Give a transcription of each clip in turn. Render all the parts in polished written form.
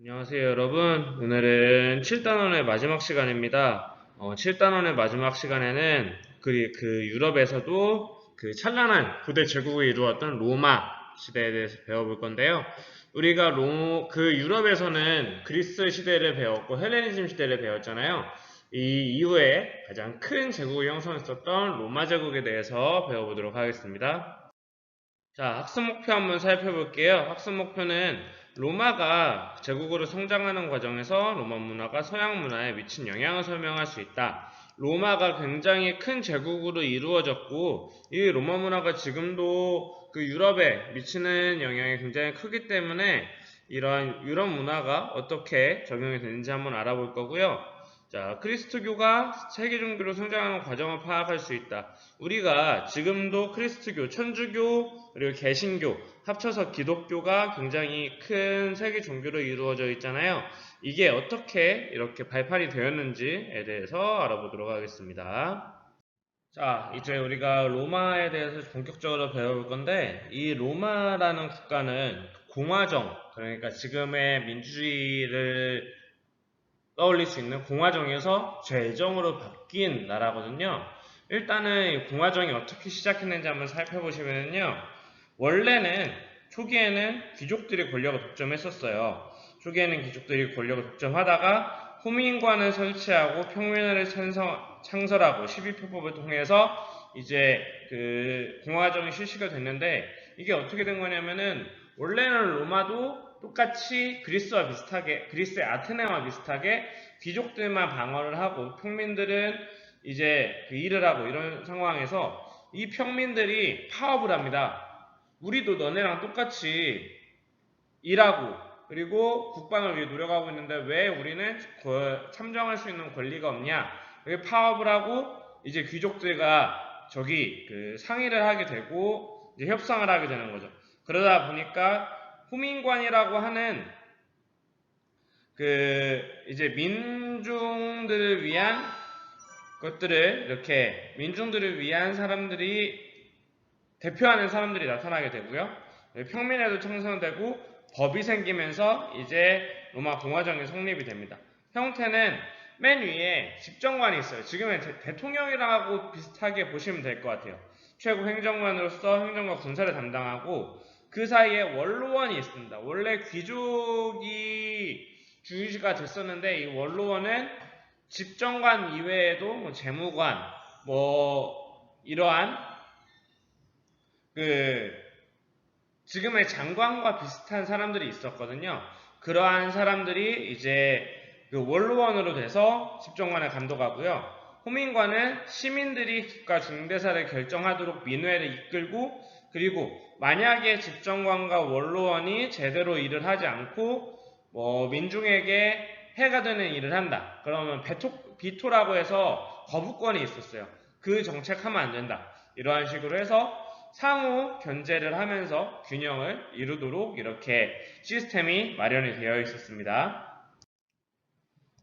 안녕하세요 여러분. 오늘은 7단원의 마지막 시간입니다. 7단원의 마지막 시간에는 그 유럽에서도 그 찬란한 고대 제국을 이루었던 로마 시대에 대해서 배워볼 건데요. 우리가 그 유럽에서는 그리스 시대를 배웠고 헬레니즘 시대를 배웠잖아요. 이 이후에 가장 큰 제국을 형성했었던 로마 제국에 대해서 배워보도록 하겠습니다. 자, 학습 목표 한번 살펴볼게요. 학습 목표는 로마가 제국으로 성장하는 과정에서 로마 문화가 서양 문화에 미친 영향을 설명할 수 있다. 로마가 굉장히 큰 제국으로 이루어졌고, 이 로마 문화가 지금도 그 유럽에 미치는 영향이 굉장히 크기 때문에 이러한 유럽 문화가 어떻게 적용이 되는지 한번 알아볼 거고요. 자, 그리스도교가 세계 종교로 성장하는 과정을 파악할 수 있다. 우리가 지금도 그리스도교, 천주교, 그리고 개신교, 합쳐서 기독교가 굉장히 큰 세계 종교로 이루어져 있잖아요. 이게 어떻게 이렇게 발판이 되었는지에 대해서 알아보도록 하겠습니다. 자, 이제 우리가 로마에 대해서 본격적으로 배워볼 건데, 이 로마라는 국가는 공화정, 그러니까 지금의 민주주의를 떠올릴 수 있는 공화정에서 제정으로 바뀐 나라거든요. 일단은 공화정이 어떻게 시작했는지 한번 살펴보시면요. 원래는 초기에는 귀족들이 권력을 독점했었어요. 초기에는 귀족들이 권력을 독점하다가 호민관을 설치하고 평민회를 창설하고 12표법을 통해서 이제 그 공화정이 실시가 됐는데, 이게 어떻게 된 거냐면은 원래는 로마도 똑같이 그리스와 비슷하게, 그리스의 아테네와 비슷하게 귀족들만 방어를 하고 평민들은 이제 그 일을 하고 이런 상황에서 이 평민들이 파업을 합니다. 우리도 너네랑 똑같이 일하고 그리고 국방을 위해 노력하고 있는데 왜 우리는 참정할 수 있는 권리가 없냐? 왜 파업을 하고 이제 귀족들과 저기 그 상의를 하게 되고 이제 협상을 하게 되는 거죠. 그러다 보니까 후민관이라고 하는 그 이제 민중들을 위한 것들을 이렇게 민중들을 위한 사람들이 대표하는 사람들이 나타나게 되고요. 평민회도 창설되고 법이 생기면서 이제 로마 공화정이 성립이 됩니다. 형태는 맨 위에 집정관이 있어요. 지금의 대통령이라고 비슷하게 보시면 될 것 같아요. 최고 행정관으로서 행정과 군사를 담당하고 그 사이에 원로원이 있습니다. 원래 귀족이 주의가 됐었는데 이 원로원은 집정관 이외에도 뭐 재무관, 뭐 이러한 그 지금의 장관과 비슷한 사람들이 있었거든요. 그러한 사람들이 이제 그 원로원으로 돼서 집정관을 감독하고요. 호민관은 시민들이 국가 중대사를 결정하도록 민회를 이끌고, 그리고 만약에 집정관과 원로원이 제대로 일을 하지 않고 뭐 민중에게 해가 되는 일을 한다. 그러면 비토라고 해서 거부권이 있었어요. 그 정책하면 안 된다. 이러한 식으로 해서 상호 견제를 하면서 균형을 이루도록 이렇게 시스템이 마련이 되어 있었습니다.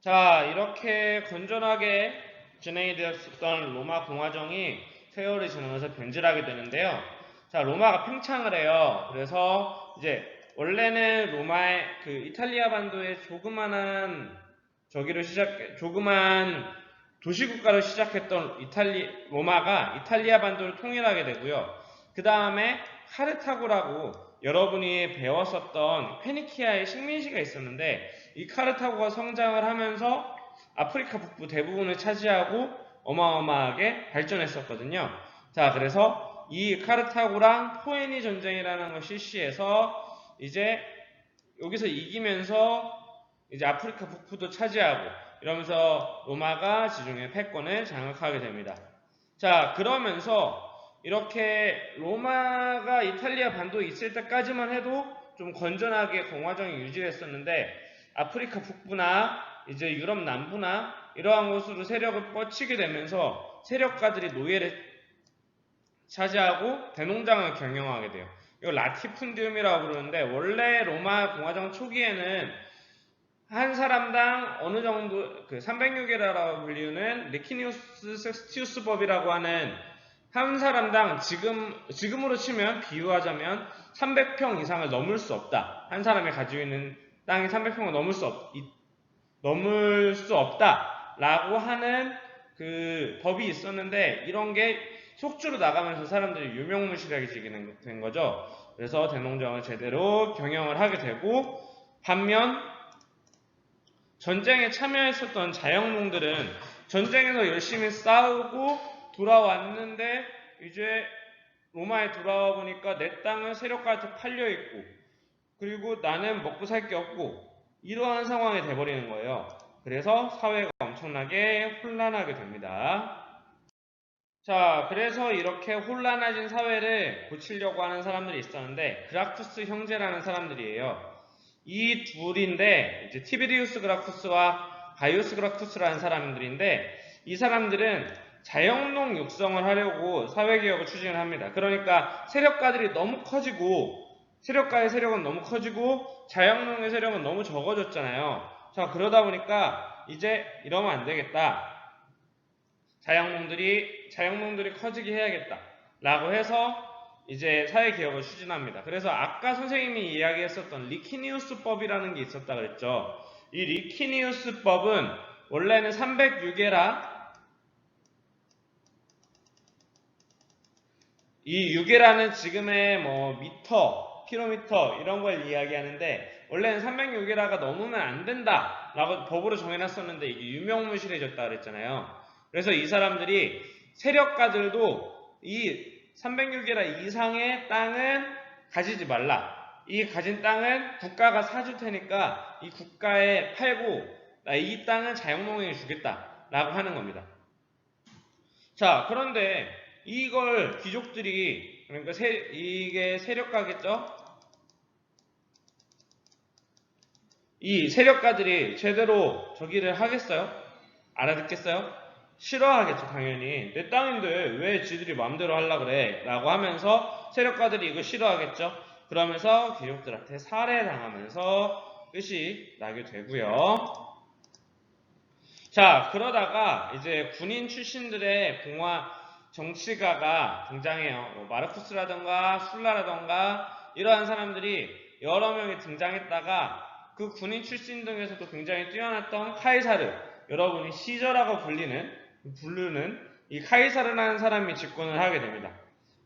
자, 이렇게 건전하게 진행이 되었었던 로마 공화정이 세월이 지나면서 변질하게 되는데요. 자, 로마가 팽창을 해요. 그래서 이제 원래는 로마의 그 이탈리아 반도의 조그만 도시국가로 시작했던 로마가 이탈리아 반도를 통일하게 되고요. 그 다음에 카르타고라고 여러분이 배웠었던 페니키아의 식민지가 있었는데 이 카르타고가 성장을 하면서 아프리카 북부 대부분을 차지하고 어마어마하게 발전했었거든요. 자, 그래서 이 카르타고랑 포에니 전쟁이라는 걸 실시해서 이제 여기서 이기면서 이제 아프리카 북부도 차지하고 이러면서 로마가 지중해 패권을 장악하게 됩니다. 자, 그러면서 이렇게 로마가 이탈리아 반도에 있을 때까지만 해도 좀 건전하게 공화정이 유지됐었는데 아프리카 북부나 이제 유럽 남부나 이러한 곳으로 세력을 뻗치게 되면서 세력가들이 노예를 차지하고 대농장을 경영하게 돼요. 이걸 라티푼디움이라고 부르는데 원래 로마 공화정 초기에는 한 사람당 어느 정도 그 306이라고 불리는 리키니우스 섹스티우스 법이라고 하는 한 사람당 지금으로 치면 비유하자면 300평 이상을 넘을 수 없다. 한 사람이 가지고 있는 땅이 300평을 넘을 수 없다라고 하는 그 법이 있었는데 이런 게 속주로 나가면서 사람들이 유명무실하게 된 거죠. 그래서 대농장을 제대로 경영을 하게 되고 반면 전쟁에 참여했었던 자영농들은 전쟁에서 열심히 싸우고 돌아왔는데 이제 로마에 돌아와 보니까 내 땅은 세력가한테 팔려 있고 그리고 나는 먹고 살 게 없고 이러한 상황이 돼버리는 거예요. 그래서 사회가 엄청나게 혼란하게 됩니다. 자, 그래서 이렇게 혼란해진 사회를 고치려고 하는 사람들이 있었는데 그라쿠스 형제라는 사람들이에요. 이 둘인데 이제 티베리우스 그라쿠스와 가이우스 그라쿠스라는 사람들인데 이 사람들은 자영농 육성을 하려고 사회개혁을 추진을 합니다. 그러니까 세력가들이 너무 커지고 세력가의 세력은 너무 커지고 자영농의 세력은 너무 적어졌잖아요. 자, 그러다 보니까 이제 이러면 안 되겠다. 자영농들이 커지게 해야겠다. 라고 해서 이제 사회개혁을 추진합니다. 그래서 아까 선생님이 이야기했었던 리키니우스법이라는 게 있었다 그랬죠. 이 리키니우스법은 원래는 306에라 이 6이라는 지금의 뭐 미터, 킬로미터 이런 걸 이야기하는데 원래는 306이라가 넘으면 안 된다라고 법으로 정해놨었는데 이게 유명무실해졌다 그랬잖아요. 그래서 이 사람들이 세력가들도 이 306이라 이상의 땅은 가지지 말라. 이 가진 땅은 국가가 사줄 테니까 이 국가에 팔고 이 땅은 자영농에게 주겠다라고 하는 겁니다. 자, 그런데 이걸 귀족들이 그러니까 이게 세력가겠죠? 이 세력가들이 제대로 저기를 하겠어요? 알아듣겠어요? 싫어하겠죠, 당연히. 내 땅인데 왜 지들이 마음대로 하려고 그래? 라고 하면서 세력가들이 이거 싫어하겠죠? 그러면서 귀족들한테 살해당하면서 끝이 나게 되고요. 자, 그러다가 이제 군인 출신들의 정치가가 등장해요. 뭐 마르쿠스라던가 술라라던가 이러한 사람들이 여러 명이 등장했다가 그 군인 출신 등에서도 굉장히 뛰어났던 카이사르, 여러분이 시저라고 부르는 이 카이사르라는 사람이 집권을 하게 됩니다.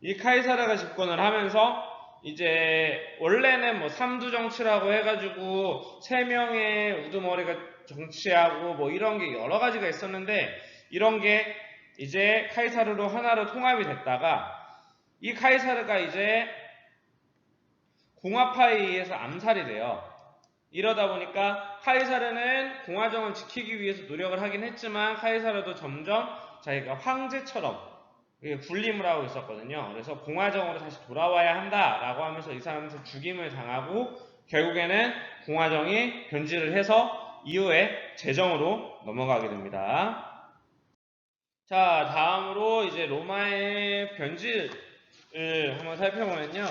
이 카이사르가 집권을 하면서 이제 원래는 뭐 삼두정치라고 해가지고 3명의 우두머리가 정치하고 뭐 이런 게 여러 가지가 있었는데 이런 게 이제 카이사르로 하나로 통합이 됐다가 이 카이사르가 이제 공화파에 의해서 암살이 돼요. 이러다 보니까 카이사르는 공화정을 지키기 위해서 노력을 하긴 했지만 카이사르도 점점 자기가 황제처럼 군림을 하고 있었거든요. 그래서 공화정으로 다시 돌아와야 한다라고 하면서 이 사람한테 죽임을 당하고 결국에는 공화정이 변질을 해서 이후에 제정으로 넘어가게 됩니다. 자, 다음으로 이제 로마의 변질을 한번 살펴보면요.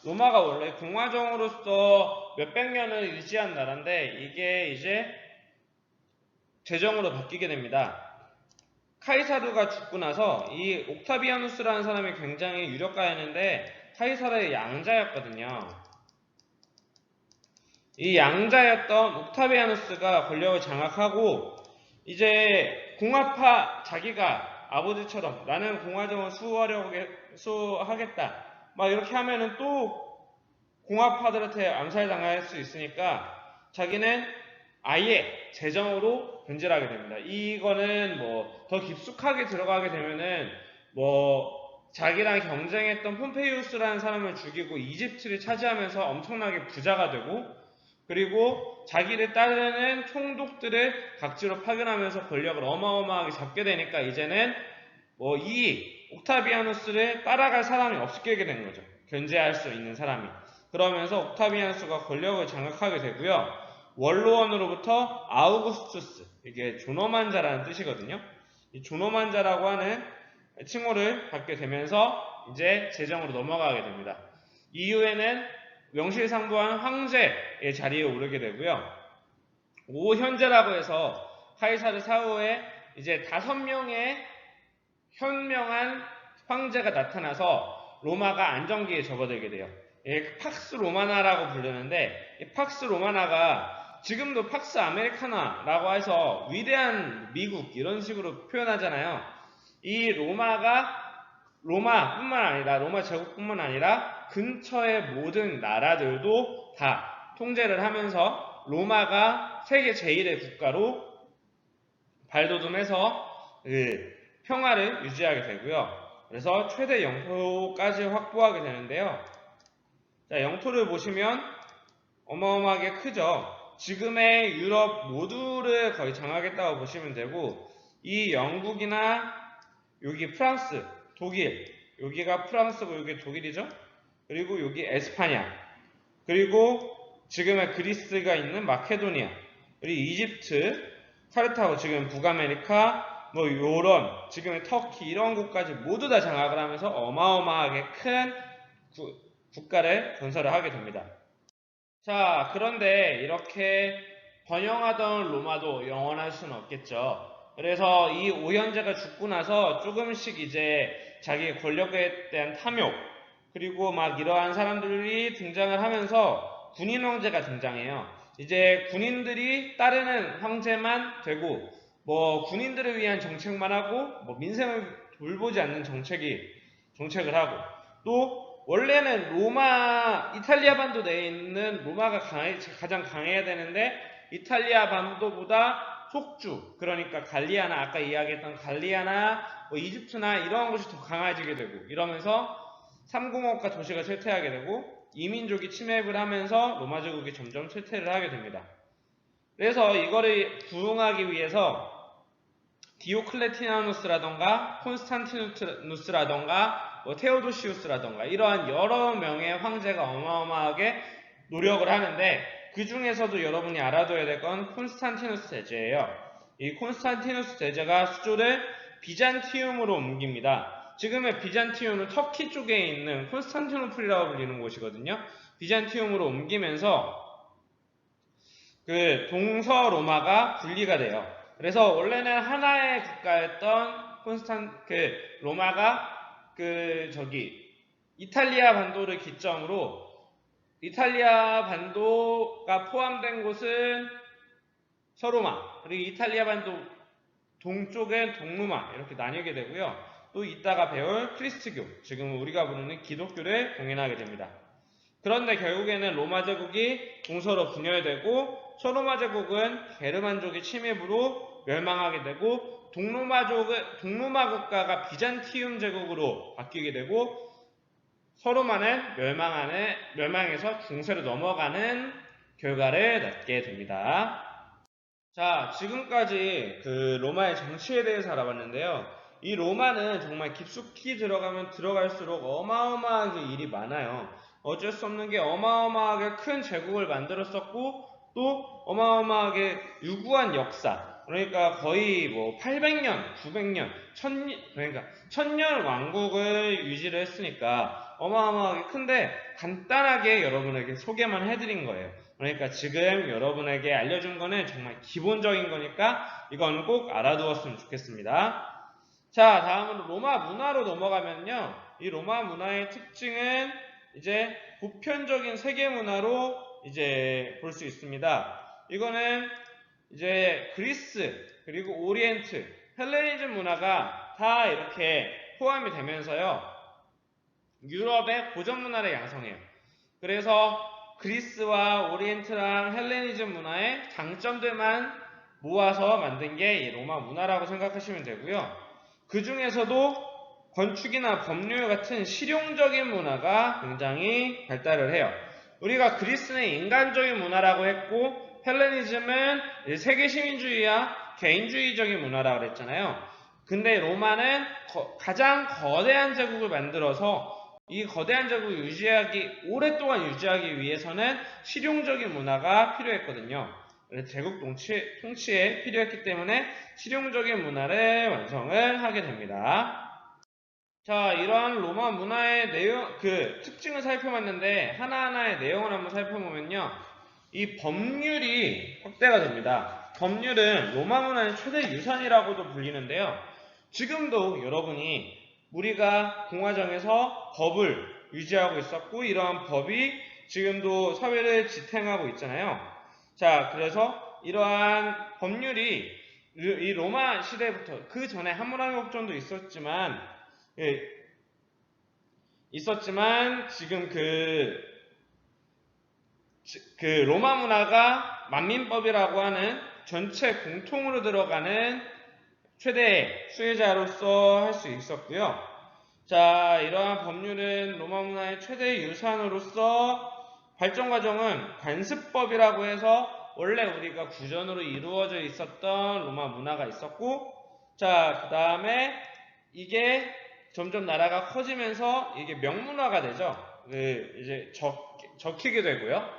로마가 원래 공화정으로서 몇백 년을 유지한 나라인데 이게 이제 제정으로 바뀌게 됩니다. 카이사르가 죽고 나서 이 옥타비아누스라는 사람이 굉장히 유력가였는데 카이사르의 양자였거든요. 이 양자였던 옥타비아누스가 권력을 장악하고 이제 공화파 자기가 아버지처럼 나는 공화정을 수호하겠다 막 이렇게 하면은 또 공화파들한테 암살당할 수 있으니까 자기는 아예 제정으로 변질하게 됩니다. 이거는 뭐 더 깊숙하게 들어가게 되면은 뭐 자기랑 경쟁했던 폼페이우스라는 사람을 죽이고 이집트를 차지하면서 엄청나게 부자가 되고 그리고 자기를 따르는 총독들을 각지로 파견하면서 권력을 어마어마하게 잡게 되니까 이제는 뭐 이 옥타비아누스를 따라갈 사람이 없게 된 거죠. 견제할 수 있는 사람이. 그러면서 옥타비아누스가 권력을 장악하게 되고요. 원로원으로부터 아우구스투스, 이게 존엄한 자라는 뜻이거든요. 이 존엄한 자라고 하는 칭호를 받게 되면서 이제 제정으로 넘어가게 됩니다. 이후에는 명실상부한 황제의 자리에 오르게 되고요. 오현제라고 해서 카이사르 사후에 이제 5명의 현명한 황제가 나타나서 로마가 안정기에 접어들게 돼요. 팍스 로마나라고 부르는데, 이 팍스 로마나가 지금도 팍스 아메리카나라고 해서 위대한 미국 이런 식으로 표현하잖아요. 이 로마뿐만 아니라 로마 제국뿐만 아니라 근처의 모든 나라들도 다 통제를 하면서 로마가 세계 제1의 국가로 발돋움해서 평화를 유지하게 되고요. 그래서 최대 영토까지 확보하게 되는데요. 자, 영토를 보시면 어마어마하게 크죠. 지금의 유럽 모두를 거의 장악했다고 보시면 되고, 이 영국이나 여기 프랑스, 독일, 여기가 프랑스고 여기 독일이죠. 그리고 여기 에스파냐, 그리고 지금의 그리스가 있는 마케도니아, 그리고 이집트, 카르타고, 지금 북아메리카, 뭐 요런 지금의 터키 이런 곳까지 모두 다 장악을 하면서 어마어마하게 큰 국가를 건설을 하게 됩니다. 자, 그런데 이렇게 번영하던 로마도 영원할 수는 없겠죠. 그래서 이 오현제가 죽고 나서 조금씩 이제 자기 권력에 대한 탐욕, 그리고 막 이러한 사람들이 등장을 하면서 군인 황제가 등장해요. 이제 군인들이 따르는 황제만 되고, 뭐 군인들을 위한 정책만 하고, 뭐 민생을 돌보지 않는 정책을 하고, 또 원래는 이탈리아 반도 내에 있는 로마가 가장 강해야 되는데, 이탈리아 반도보다 속주, 그러니까 갈리아나, 아까 이야기했던 갈리아나, 뭐 이집트나 이러한 곳이 더 강해지게 되고, 이러면서 삼공업과 도시가 쇠퇴하게 되고, 이민족이 침입을 하면서 로마 제국이 점점 쇠퇴를 하게 됩니다. 그래서 이거를 부응하기 위해서 디오클레티아누스라던가 콘스탄티누스라던가 뭐 테오도시우스라던가 이러한 여러 명의 황제가 어마어마하게 노력을 하는데, 그 중에서도 여러분이 알아둬야 될 건 콘스탄티누스 대제예요. 이 콘스탄티누스 대제가 수조를 비잔티움으로 옮깁니다. 지금의 비잔티움은 터키 쪽에 있는 콘스탄티노플이라고 불리는 곳이거든요. 비잔티움으로 옮기면서 그 동서 로마가 분리가 돼요. 그래서 원래는 하나의 국가였던 로마가 이탈리아 반도를 기점으로, 이탈리아 반도가 포함된 곳은 서로마, 그리고 이탈리아 반도 동쪽은 동로마 이렇게 나뉘게 되고요. 또 이따가 배울 크리스트교, 지금 우리가 부르는 기독교를 공인하게 됩니다. 그런데 결국에는 로마 제국이 동서로 분열되고, 서로마 제국은 게르만족의 침입으로 멸망하게 되고, 동로마 국가가 비잔티움 제국으로 바뀌게 되고, 서로마는 멸망해서 중세로 넘어가는 결과를 낳게 됩니다. 자, 지금까지 그 로마의 정치에 대해서 알아봤는데요. 이 로마는 정말 깊숙이 들어가면 들어갈수록 어마어마하게 일이 많아요. 어쩔 수 없는 게 어마어마하게 큰 제국을 만들었었고, 또 어마어마하게 유구한 역사, 그러니까 거의 뭐 800년, 900년, 그러니까 1000년 왕국을 유지를 했으니까 어마어마하게 큰데, 간단하게 여러분에게 소개만 해드린 거예요. 그러니까 지금 여러분에게 알려준 거는 정말 기본적인 거니까 이건 꼭 알아두었으면 좋겠습니다. 자, 다음으로 로마 문화로 넘어가면요. 이 로마 문화의 특징은 이제 보편적인 세계 문화로 이제 볼 수 있습니다. 이거는 이제 그리스, 그리고 오리엔트, 헬레니즘 문화가 다 이렇게 포함이 되면서요. 유럽의 고전 문화를 양성해요. 그래서 그리스와 오리엔트랑 헬레니즘 문화의 장점들만 모아서 만든 게 이 로마 문화라고 생각하시면 되고요. 그 중에서도 건축이나 법률 같은 실용적인 문화가 굉장히 발달을 해요. 우리가 그리스는 인간적인 문화라고 했고, 헬레니즘은 세계 시민주의와 개인주의적인 문화라고 그랬잖아요. 근데 로마는 가장 거대한 제국을 만들어서 이 거대한 제국을 오랫동안 유지하기 위해서는 실용적인 문화가 필요했거든요. 제국 통치에 필요했기 때문에 실용적인 문화를 완성을 하게 됩니다. 자, 이러한 로마 문화의 특징을 살펴봤는데, 하나하나의 내용을 한번 살펴보면요. 이 법률이 확대가 됩니다. 법률은 로마 문화의 최대 유산이라고도 불리는데요. 지금도 여러분이 우리가 공화정에서 법을 유지하고 있었고 이러한 법이 지금도 사회를 지탱하고 있잖아요. 자, 그래서 이러한 법률이 이 로마 시대부터 그 전에 하무라비 법전도 있었지만 지금 그 로마 문화가 만민법이라고 하는 전체 공통으로 들어가는 최대 수혜자로서 할 수 있었고요. 자, 이러한 법률은 로마 문화의 최대 유산으로서 발전 과정은 관습법이라고 해서 원래 우리가 구전으로 이루어져 있었던 로마 문화가 있었고, 자, 그 다음에 이게 점점 나라가 커지면서 이게 명문화가 되죠. 이제 적히게 되고요.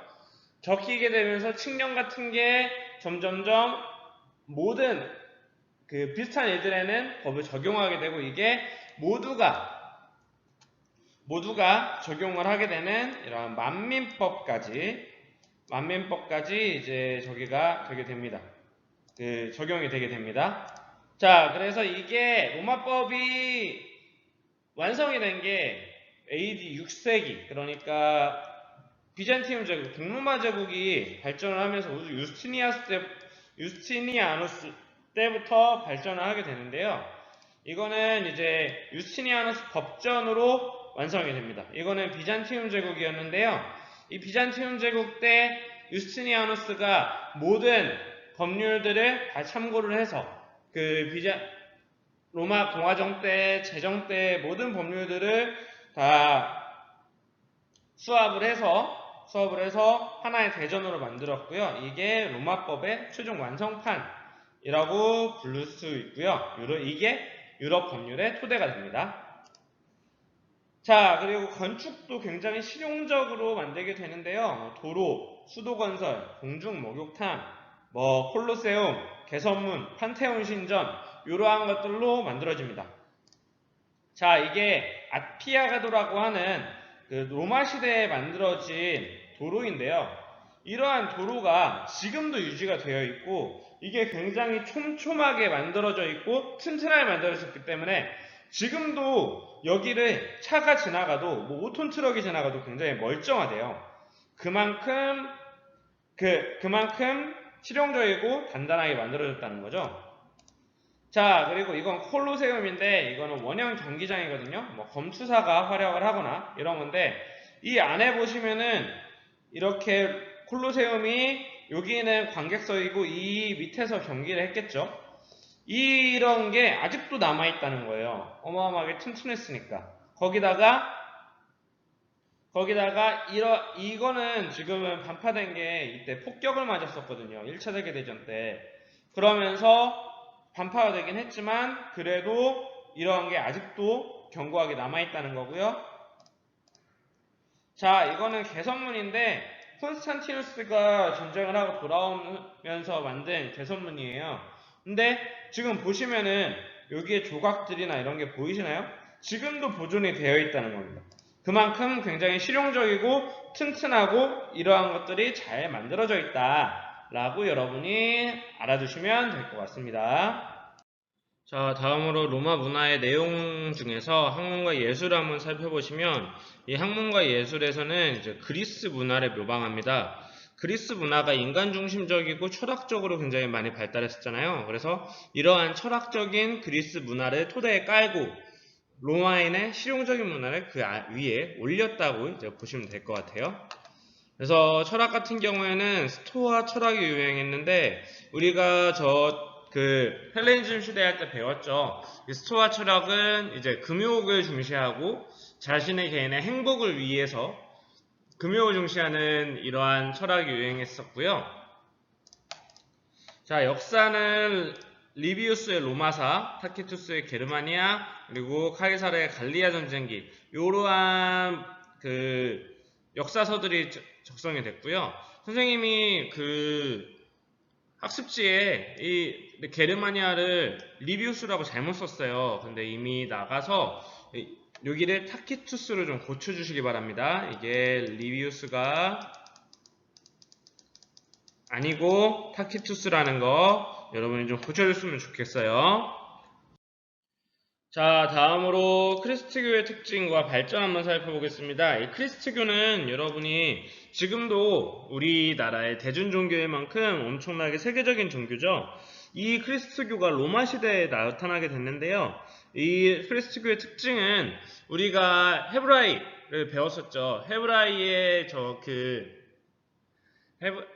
적히게 되면서 칙령 같은 게 점점점 모든 그 비슷한 일들에는 법을 적용하게 되고 이게 모두가 적용을 하게 되는 이런 만민법까지 이제 저기가 되게 됩니다. 적용이 되게 됩니다. 자, 그래서 이게 로마법이 완성이 된 게 AD 6세기, 그러니까 비잔티움 제국, 동로마 제국이 발전을 하면서 유스티니아누스 때부터 발전을 하게 되는데요. 이거는 이제 유스티니아누스 법전으로 완성이 됩니다. 이거는 비잔티움 제국이었는데요. 이 비잔티움 제국 때 유스티니아누스가 모든 법률들을 다 참고를 해서 로마 공화정 때, 제정 때 모든 법률들을 다 수합을 해서 하나의 대전으로 만들었고요. 이게 로마법의 최종 완성판이라고 부를 수 있고요. 이게 유럽 법률의 토대가 됩니다. 자, 그리고 건축도 굉장히 실용적으로 만들게 되는데요. 도로, 수도건설, 공중목욕탕, 콜로세움, 개선문, 판테온 신전 이러한 것들로 만들어집니다. 자, 이게 아피아가도라고 하는 그 로마 시대에 만들어진 도로인데요. 이러한 도로가 지금도 유지가 되어 있고 이게 굉장히 촘촘하게 만들어져 있고 튼튼하게 만들어졌기 때문에 지금도 여기를 차가 지나가도 5톤 트럭이 지나가도 굉장히 멀쩡하대요. 그만큼 실용적이고 단단하게 만들어졌다는 거죠. 자, 그리고 이건 콜로세움인데 이거는 원형 경기장이거든요. 검투사가 활약을 하거나 이런 건데 이 안에 보시면은 이렇게 콜로세움이 여기는 관객석이고 이 밑에서 경기를 했겠죠. 이런 게 아직도 남아있다는 거예요. 어마어마하게 튼튼했으니까. 거기다가 이거는 지금은 반파된 게 이때 폭격을 맞았었거든요. 1차 세계대전 때. 그러면서 반파가 되긴 했지만 그래도 이러한 게 아직도 견고하게 남아있다는 거고요. 자, 이거는 개선문인데 콘스탄티누스가 전쟁을 하고 돌아오면서 만든 개선문이에요. 근데 지금 보시면은 여기에 조각들이나 이런 게 보이시나요? 지금도 보존이 되어 있다는 겁니다. 그만큼 굉장히 실용적이고 튼튼하고 이러한 것들이 잘 만들어져 있다 라고 여러분이 알아두시면 될 것 같습니다. 자, 다음으로 로마 문화의 내용 중에서 학문과 예술을 한번 살펴보시면 이 학문과 예술에서는 이제 그리스 문화를 묘방합니다. 그리스 문화가 인간 중심적이고 철학적으로 굉장히 많이 발달했었잖아요. 그래서 이러한 철학적인 그리스 문화를 토대에 깔고 로마인의 실용적인 문화를 그 위에 올렸다고 이제 보시면 될 것 같아요. 그래서 철학 같은 경우에는 스토아 철학이 유행했는데 우리가 헬레니즘 시대 할 때 배웠죠. 이 스토아 철학은 이제 금욕을 중시하고 자신의 개인의 행복을 위해서 금욕을 중시하는 이러한 철학이 유행했었고요. 자, 역사는 리비우스의 로마사, 타키투스의 게르마니아, 그리고 카이사르의 갈리아 전쟁기 이러한 역사서들이 적성이 됐고요. 선생님이 학습지에 이 게르마니아를 리비우스라고 잘못 썼어요. 근데 이미 나가서 여기를 타키투스로 좀 고쳐주시기 바랍니다. 이게 리비우스가 아니고 타키투스라는 거 여러분이 좀 고쳐줬으면 좋겠어요. 자, 다음으로 크리스트교의 특징과 발전 한번 살펴보겠습니다. 이 크리스트교는 여러분이 지금도 우리나라의 대중 종교인 만큼 엄청나게 세계적인 종교죠. 이 크리스트교가 로마 시대에 나타나게 됐는데요. 이 크리스트교의 특징은 우리가 헤브라이를 배웠었죠.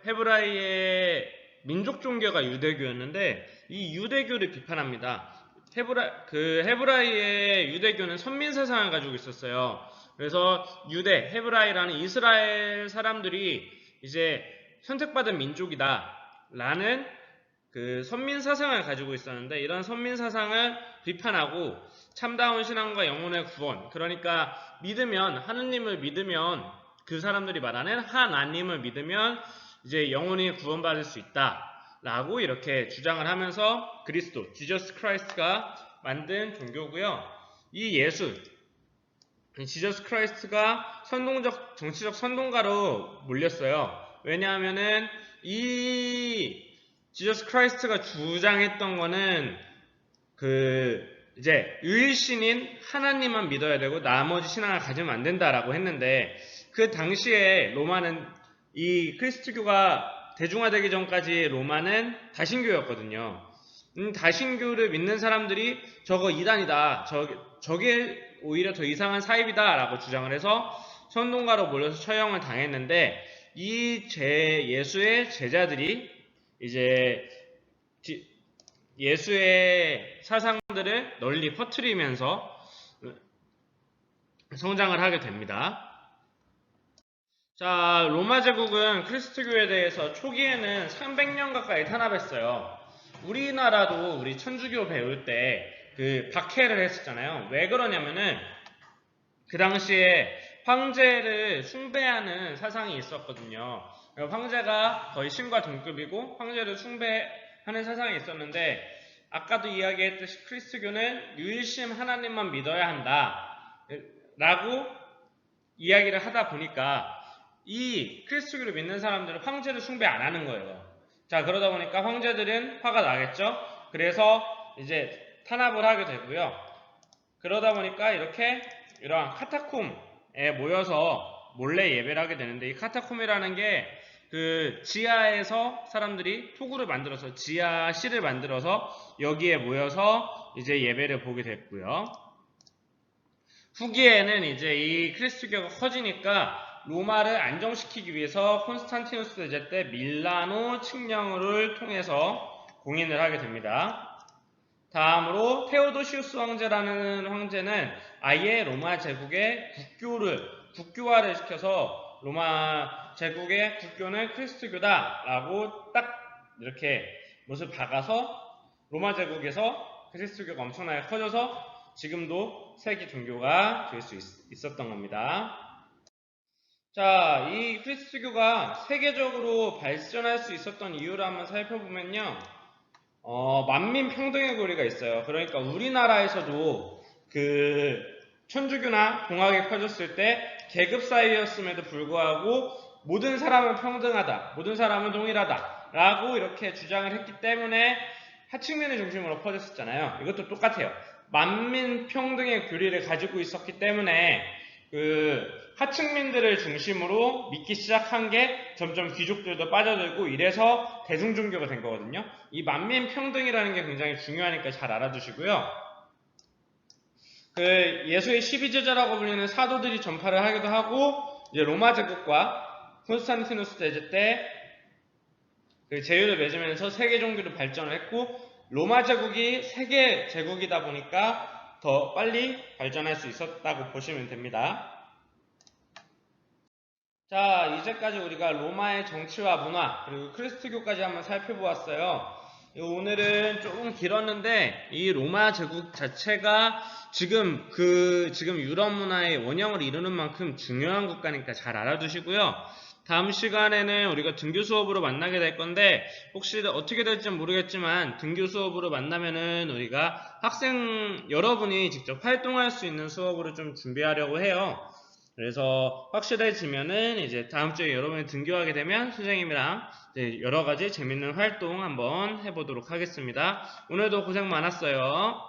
헤브라이의 민족 종교가 유대교였는데 이 유대교를 비판합니다. 헤브라이의 유대교는 선민 사상을 가지고 있었어요. 그래서 헤브라이라는 이스라엘 사람들이 이제 선택받은 민족이다라는 그 선민 사상을 가지고 있었는데 이런 선민 사상을 비판하고 참다운 신앙과 영혼의 구원, 그러니까 믿으면, 하느님을 믿으면, 그 사람들이 말하는 하나님을 믿으면 이제 영혼이 구원받을 수 있다 라고 이렇게 주장을 하면서 그리스도, 지저스 크라이스트가 만든 종교고요. 이 예수, 지저스 크라이스트가 정치적 선동가로 몰렸어요. 왜냐하면은 이 지저스 크라이스트가 주장했던 거는 이제 유일신인 하나님만 믿어야 되고 나머지 신앙을 가지면 안 된다라고 했는데 그 당시에 로마는 이 크리스트교가 대중화되기 전까지 로마는 다신교였거든요. 다신교를 믿는 사람들이 저거 이단이다. 저게 오히려 더 이상한 사입이다 라고 주장을 해서 선동가로 몰려서 처형을 당했는데 이 예수의 제자들이 이제 예수의 사상들을 널리 퍼뜨리면서 성장을 하게 됩니다. 자, 로마 제국은 크리스트교에 대해서 초기에는 300년 가까이 탄압했어요. 우리나라도 우리 천주교 배울 때 박해를 했었잖아요. 왜 그러냐면은 그 당시에 황제를 숭배하는 사상이 있었거든요. 황제가 거의 신과 동급이고 황제를 숭배하는 사상이 있었는데 아까도 이야기했듯이 크리스트교는 유일신 하나님만 믿어야 한다 라고 이야기를 하다 보니까 이 크리스트교를 믿는 사람들은 황제를 숭배 안 하는 거예요. 자, 그러다 보니까 황제들은 화가 나겠죠. 그래서 이제 탄압을 하게 되고요. 그러다 보니까 이러한 카타콤에 모여서 몰래 예배를 하게 되는데 이 카타콤이라는 게 지하에서 사람들이 토구를 만들어서 지하실을 만들어서 여기에 모여서 이제 예배를 보게 됐고요. 후기에는 이제 이 크리스트교가 커지니까 로마를 안정시키기 위해서 콘스탄티누스 대제 때 밀라노 칙령을 통해서 공인을 하게 됩니다. 다음으로 테오도시우스 황제라는 황제는 아예 로마 제국의 국교화를 시켜서 로마 제국의 국교는 크리스트교다 라고 딱 이렇게 못을 박아서 로마 제국에서 크리스트교가 엄청나게 커져서 지금도 세계 종교가 될 수 있었던 겁니다. 자, 이 크리스트교가 세계적으로 발전할 수 있었던 이유를 한번 살펴보면요. 만민 평등의 고리가 있어요. 그러니까 우리나라에서도 천주교나 공학이 퍼졌을 때 계급 사회였음에도 불구하고 모든 사람은 평등하다, 모든 사람은 동일하다 라고 이렇게 주장을 했기 때문에 하층민을 중심으로 퍼졌었잖아요. 이것도 똑같아요. 만민 평등의 교리를 가지고 있었기 때문에 하층민들을 중심으로 믿기 시작한 게 점점 귀족들도 빠져들고 이래서 대중종교가 된 거거든요. 이 만민평등이라는 게 굉장히 중요하니까 잘 알아두시고요. 예수의 12제자라고 불리는 사도들이 전파를 하기도 하고 이제 로마 제국과 콘스탄티누스 대제 때 제휴를 맺으면서 세계 종교로 발전을 했고 로마 제국이 세계 제국이다 보니까 더 빨리 발전할 수 있었다고 보시면 됩니다. 자, 이제까지 우리가 로마의 정치와 문화 그리고 크리스트교까지 한번 살펴보았어요. 오늘은 조금 길었는데 이 로마 제국 자체가 지금 유럽 문화의 원형을 이루는 만큼 중요한 국가니까 잘 알아두시고요. 다음 시간에는 우리가 등교 수업으로 만나게 될 건데 혹시 어떻게 될지 모르겠지만 등교 수업으로 만나면은 우리가 여러분이 직접 활동할 수 있는 수업으로 좀 준비하려고 해요. 그래서 확실해지면은 이제 다음 주에 여러분이 등교하게 되면 선생님이랑 여러 가지 재밌는 활동 한번 해보도록 하겠습니다. 오늘도 고생 많았어요.